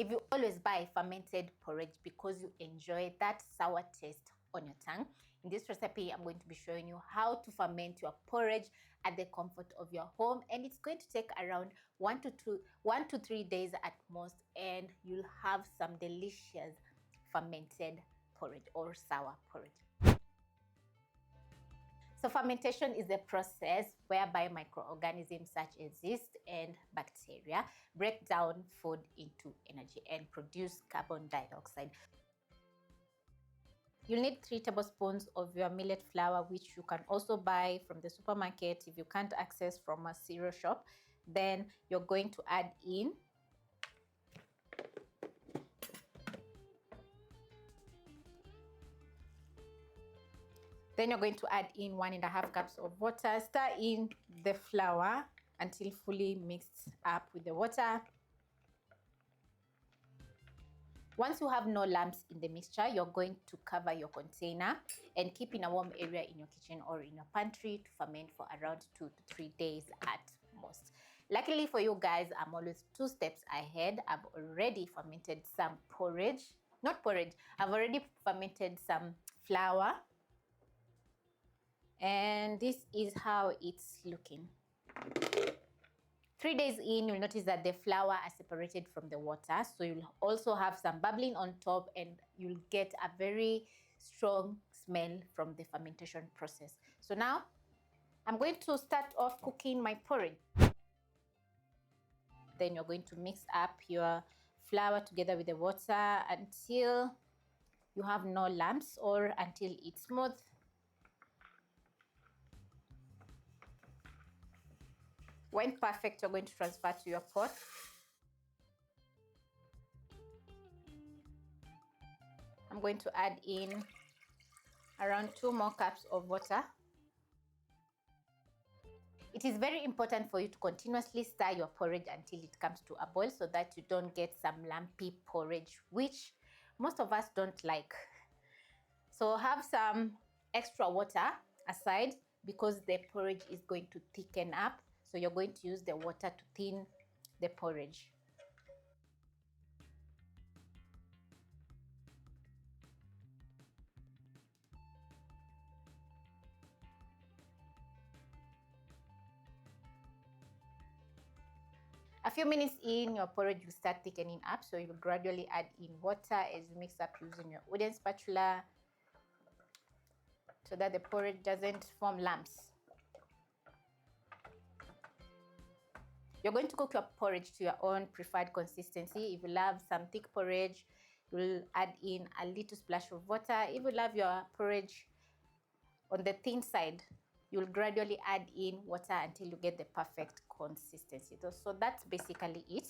If you always buy fermented porridge because you enjoy that sour taste on your tongue, in this recipe I'm going to be showing you how to ferment your porridge at the comfort of your home, and it's going to take around 1 to 3 days at most, and you'll have some delicious fermented porridge or sour porridge. So fermentation is the process whereby microorganisms such as yeast and bacteria break down food into energy and produce carbon dioxide. You'll need 3 tablespoons of your millet flour, which you can also buy from the supermarket if you can't access from a cereal shop. Then you're going to add in Then you're going to add in 1.5 cups of water. Stir in the flour until fully mixed up with the water. Once you have no lumps in the mixture, you're going to cover your container and keep in a warm area in your kitchen or in your pantry to ferment for around 2 to 3 days at most. Luckily for you guys, I'm always 2 steps ahead. I've already fermented some porridge. Not porridge, I've already fermented some flour. And this is how it's looking. 3 days in, you'll notice that the flour are separated from the water, so you'll also have some bubbling on top, and you'll get a very strong smell from the fermentation process. So now I'm going to start off cooking my porridge. Then you're going to mix up your flour together with the water until you have no lumps or until it's smooth. When perfect, you're going to transfer to your pot. I'm going to add in around 2 more cups of water. It is very important for you to continuously stir your porridge until it comes to a boil so that you don't get some lumpy porridge, which most of us don't like. So have some extra water aside because the porridge is going to thicken up. So you're going to use the water to thin the porridge. A few minutes in, your porridge will start thickening up, so you'll gradually add in water as you mix up using your wooden spatula so that the porridge doesn't form lumps. You're going to cook your porridge to your own preferred consistency. If you love some thick porridge, you'll add in a little splash of water. If you love your porridge on the thin side, you'll gradually add in water until you get the perfect consistency. So that's basically it.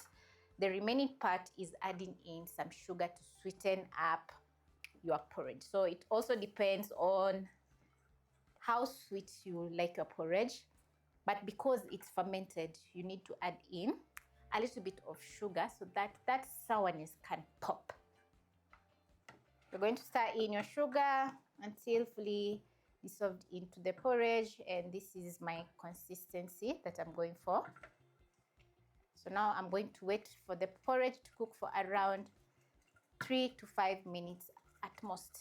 The remaining part is adding in some sugar to sweeten up your porridge. So it also depends on how sweet you like your porridge. But because it's fermented, you need to add in a little bit of sugar so that that sourness can pop. You're going to stir in your sugar until fully dissolved into the porridge, and this is my consistency that I'm going for. So now I'm going to wait for the porridge to cook for around 3 to 5 minutes at most.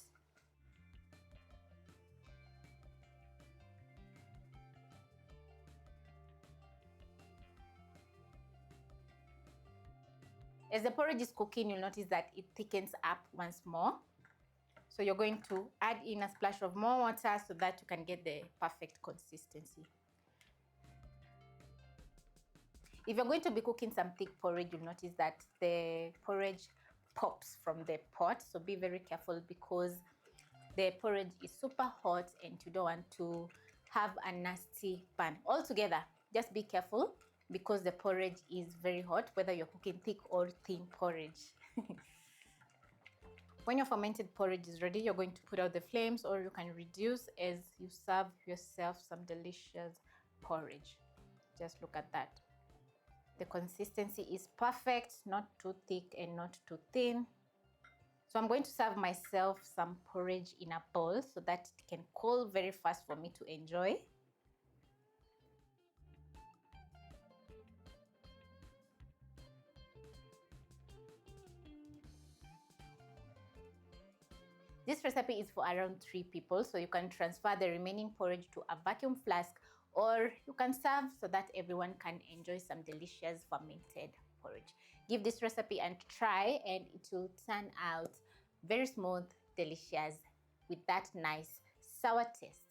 As the porridge is cooking, you'll notice that it thickens up once more. So you're going to add in a splash of more water so that you can get the perfect consistency. If you're going to be cooking some thick porridge, you'll notice that the porridge pops from the pot. So be very careful because the porridge is super hot and you don't want to have a nasty pan. Altogether, just be careful because the porridge is very hot, whether you're cooking thick or thin porridge. When your fermented porridge is ready, you're going to put out the flames, or you can reduce as you serve yourself some delicious porridge. Just look at that. The consistency is perfect, not too thick and not too thin. So I'm going to serve myself some porridge in a bowl so that it can cool very fast for me to enjoy. This recipe is for around 3 people, so you can transfer the remaining porridge to a vacuum flask, or you can serve so that everyone can enjoy some delicious fermented porridge. Give this recipe a try and it will turn out very smooth, delicious, with that nice sour taste.